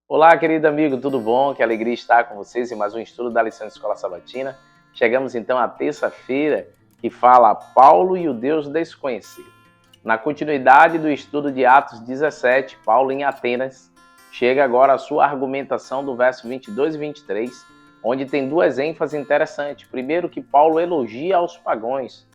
Olá, querido amigo, tudo bom? Que alegria estar com vocês em mais um estudo da lição de Escola Sabatina. Chegamos então à terça-feira que fala Paulo e o Deus desconhecido. Na continuidade do estudo de Atos 17, Paulo em Atenas, chega agora a sua argumentação do verso 22 e 23, onde tem duas ênfases interessantes. Primeiro, que Paulo elogia aos pagãos.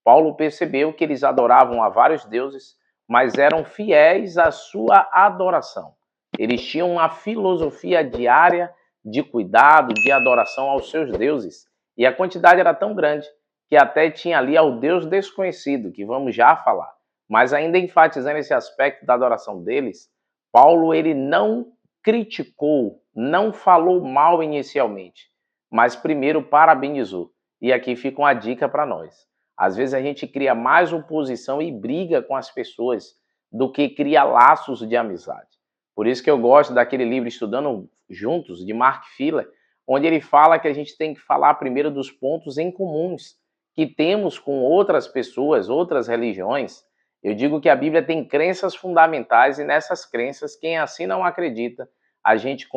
Paulo percebeu que eles adoravam a vários deuses, mas eram fiéis à sua adoração. Eles tinham uma filosofia diária de cuidado, de adoração aos seus deuses. E a quantidade era tão grande que até tinha ali ao Deus desconhecido, que vamos já falar. Mas ainda enfatizando esse aspecto da adoração deles, Paulo ele não criticou, não falou mal inicialmente, mas primeiro parabenizou. E aqui fica uma dica para nós. Às vezes a gente cria mais oposição e briga com as pessoas do que cria laços de amizade. Por isso que eu gosto daquele livro Estudando Juntos, de Mark Filler, onde ele fala que a gente tem que falar primeiro dos pontos em comuns que temos com outras pessoas, outras religiões. Eu digo que a Bíblia tem crenças fundamentais e nessas crenças, quem assim não acredita, a gente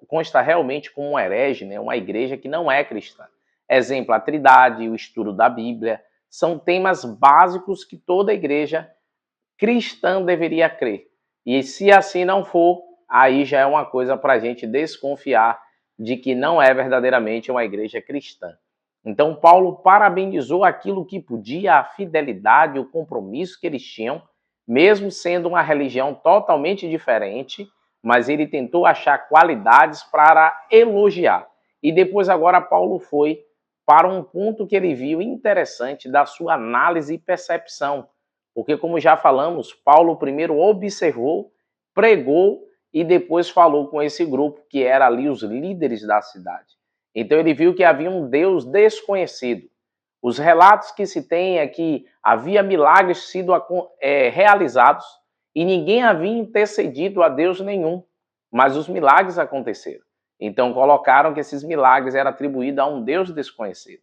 consta realmente como um herege, né? Uma igreja que não é cristã. Exemplo, a Trindade, o estudo da Bíblia, são temas básicos que toda igreja cristã deveria crer. E se assim não for, aí já é uma coisa para a gente desconfiar de que não é verdadeiramente uma igreja cristã. Então, Paulo parabenizou aquilo que podia, a fidelidade, o compromisso que eles tinham, mesmo sendo uma religião totalmente diferente, mas ele tentou achar qualidades para elogiar. E depois, agora, Paulo foi para um ponto que ele viu interessante da sua análise e percepção. Porque, como já falamos, Paulo primeiro observou, pregou e depois falou com esse grupo, que era ali os líderes da cidade. Então ele viu que havia um Deus desconhecido. Os relatos que se tem é que havia milagres sido realizados e ninguém havia intercedido a Deus nenhum, mas os milagres aconteceram. Então colocaram que esses milagres eram atribuídos a um Deus desconhecido.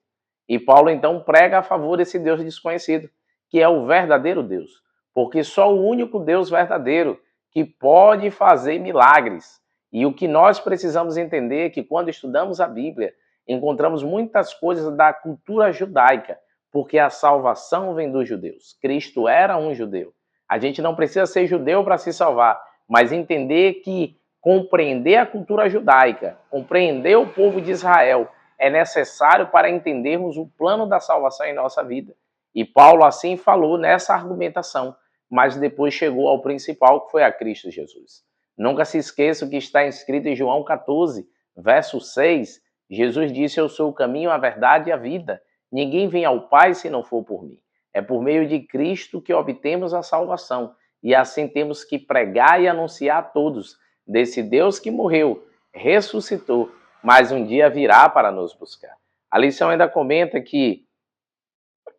E Paulo então prega a favor desse Deus desconhecido, que é o verdadeiro Deus, porque só o único Deus verdadeiro que pode fazer milagres. E o que nós precisamos entender é que quando estudamos a Bíblia, encontramos muitas coisas da cultura judaica, porque a salvação vem dos judeus. Cristo era um judeu. A gente não precisa ser judeu para se salvar, mas entender que compreender a cultura judaica, compreender o povo de Israel, é necessário para entendermos o plano da salvação em nossa vida. E Paulo assim falou nessa argumentação, mas depois chegou ao principal, que foi a Cristo Jesus. Nunca se esqueça o que está escrito em João 14, verso 6. Jesus disse: eu sou o caminho, a verdade e a vida. Ninguém vem ao Pai se não for por mim. É por meio de Cristo que obtemos a salvação. E assim temos que pregar e anunciar a todos desse Deus que morreu, ressuscitou, mas um dia virá para nos buscar. A lição ainda comenta que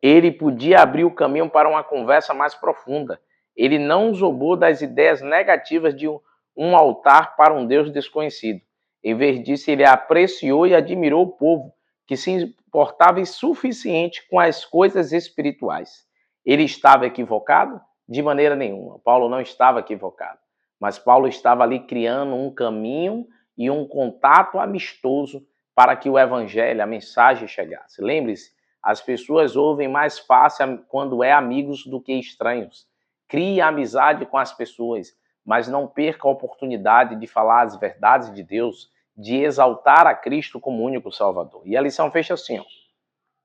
ele podia abrir o caminho para uma conversa mais profunda. Ele não zombou das ideias negativas de um altar para um Deus desconhecido. Em vez disso, ele apreciou e admirou o povo, que se importava o suficiente com as coisas espirituais. Ele estava equivocado? De maneira nenhuma. Paulo não estava equivocado. Mas Paulo estava ali criando um caminho e um contato amistoso para que o evangelho, a mensagem chegasse. Lembre-se, as pessoas ouvem mais fácil quando é amigos do que estranhos. Crie amizade com as pessoas, mas não perca a oportunidade de falar as verdades de Deus, de exaltar a Cristo como único Salvador. E a lição fecha assim, ó.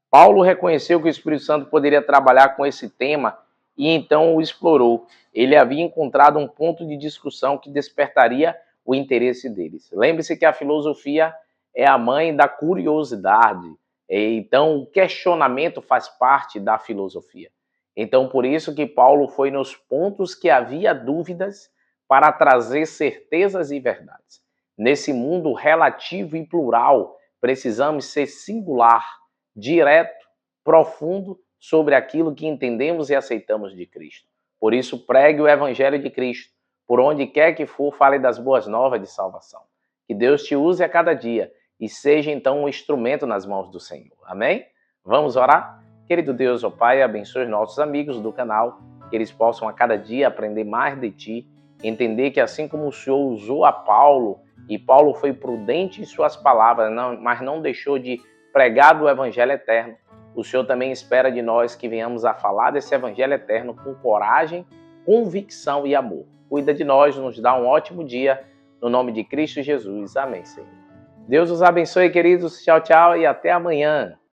Paulo reconheceu que o Espírito Santo poderia trabalhar com esse tema e então o explorou. Ele havia encontrado um ponto de discussão que despertaria o interesse deles. Lembre-se que a filosofia é a mãe da curiosidade. Então, o questionamento faz parte da filosofia. Então, por isso que Paulo foi nos pontos que havia dúvidas para trazer certezas e verdades. Nesse mundo relativo e plural, precisamos ser singular, direto, profundo sobre aquilo que entendemos e aceitamos de Cristo. Por isso, pregue o Evangelho de Cristo. Por onde quer que for, fale das boas novas de salvação. Que Deus te use a cada dia e seja então um instrumento nas mãos do Senhor. Amém? Vamos orar? Querido Deus, ó Pai, abençoe os nossos amigos do canal, que eles possam a cada dia aprender mais de Ti entender que assim como o Senhor usou a Paulo, e Paulo foi prudente em suas palavras, mas não deixou de pregar do Evangelho eterno, o Senhor também espera de nós que venhamos a falar desse Evangelho eterno com coragem, convicção e amor. Cuida de nós, nos dá um ótimo dia, no nome de Cristo Jesus. Amém, Senhor. Deus os abençoe, queridos. Tchau, tchau e até amanhã.